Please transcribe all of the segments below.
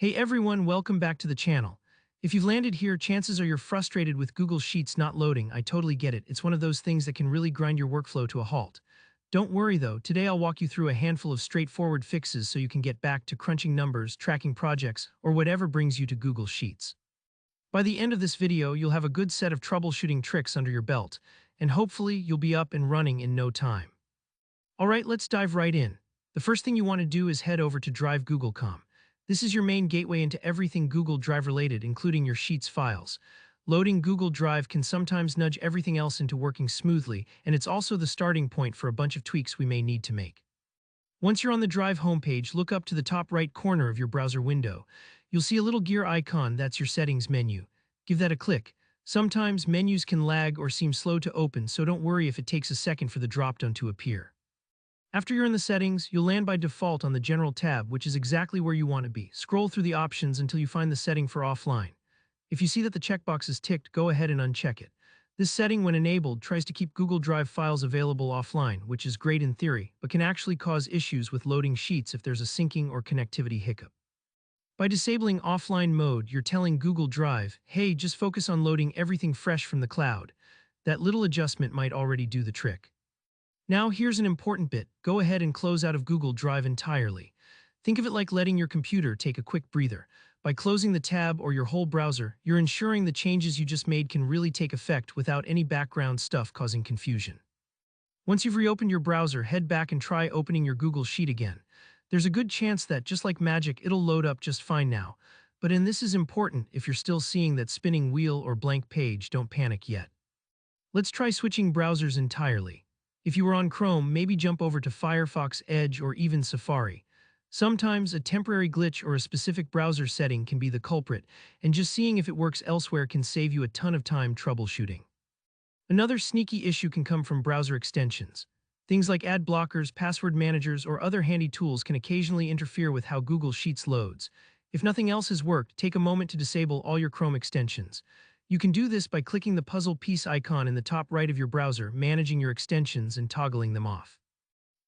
Hey everyone, welcome back to the channel. If you've landed here, chances are you're frustrated with Google Sheets not loading. I totally get it. It's one of those things that can really grind your workflow to a halt. Don't worry though, today I'll walk you through a handful of straightforward fixes so you can get back to crunching numbers, tracking projects, or whatever brings you to Google Sheets. By the end of this video, you'll have a good set of troubleshooting tricks under your belt, and hopefully you'll be up and running in no time. Alright, let's dive right in. The first thing you want to do is head over to Drive Google.com. This is your main gateway into everything Google Drive related, including your Sheets files. Loading Google Drive can sometimes nudge everything else into working smoothly, and it's also the starting point for a bunch of tweaks we may need to make. Once you're on the Drive homepage, look up to the top right corner of your browser window. You'll see a little gear icon. That's your settings menu. Give that a click. Sometimes menus can lag or seem slow to open, so don't worry if it takes a second for the dropdown to appear. After you're in the settings, you'll land by default on the General tab, which is exactly where you want to be. Scroll through the options until you find the setting for offline. If you see that the checkbox is ticked, go ahead and uncheck it. This setting, when enabled, tries to keep Google Drive files available offline, which is great in theory, but can actually cause issues with loading Sheets if there's a syncing or connectivity hiccup. By disabling offline mode, you're telling Google Drive, hey, just focus on loading everything fresh from the cloud. That little adjustment might already do the trick. Now here's an important bit. Go ahead and close out of Google Drive entirely. Think of it like letting your computer take a quick breather. By closing the tab or your whole browser, you're ensuring the changes you just made can really take effect without any background stuff causing confusion. Once you've reopened your browser, head back and try opening your Google Sheet again. There's a good chance that, just like magic, it'll load up just fine now. And this is important, if you're still seeing that spinning wheel or blank page, don't panic yet. Let's try switching browsers entirely. If you were on Chrome, maybe jump over to Firefox, Edge, or even Safari. Sometimes a temporary glitch or a specific browser setting can be the culprit, and just seeing if it works elsewhere can save you a ton of time troubleshooting. Another sneaky issue can come from browser extensions. Things like ad blockers, password managers, or other handy tools can occasionally interfere with how Google Sheets loads. If nothing else has worked, take a moment to disable all your Chrome extensions. You can do this by clicking the puzzle piece icon in the top right of your browser, managing your extensions, and toggling them off.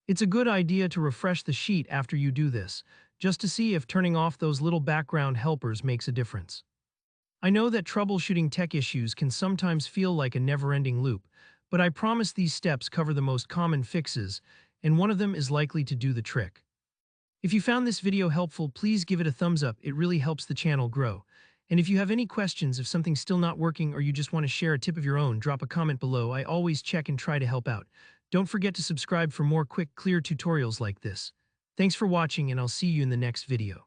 It's a good idea to refresh the sheet after you do this, just to see if turning off those little background helpers makes a difference. I know that troubleshooting tech issues can sometimes feel like a never-ending loop, but I promise these steps cover the most common fixes, and one of them is likely to do the trick. If you found this video helpful, please give it a thumbs up. It really helps the channel grow. And if you have any questions, if something's still not working or you just want to share a tip of your own, drop a comment below. I always check and try to help out. Don't forget to subscribe for more quick, clear tutorials like this. Thanks for watching, and I'll see you in the next video.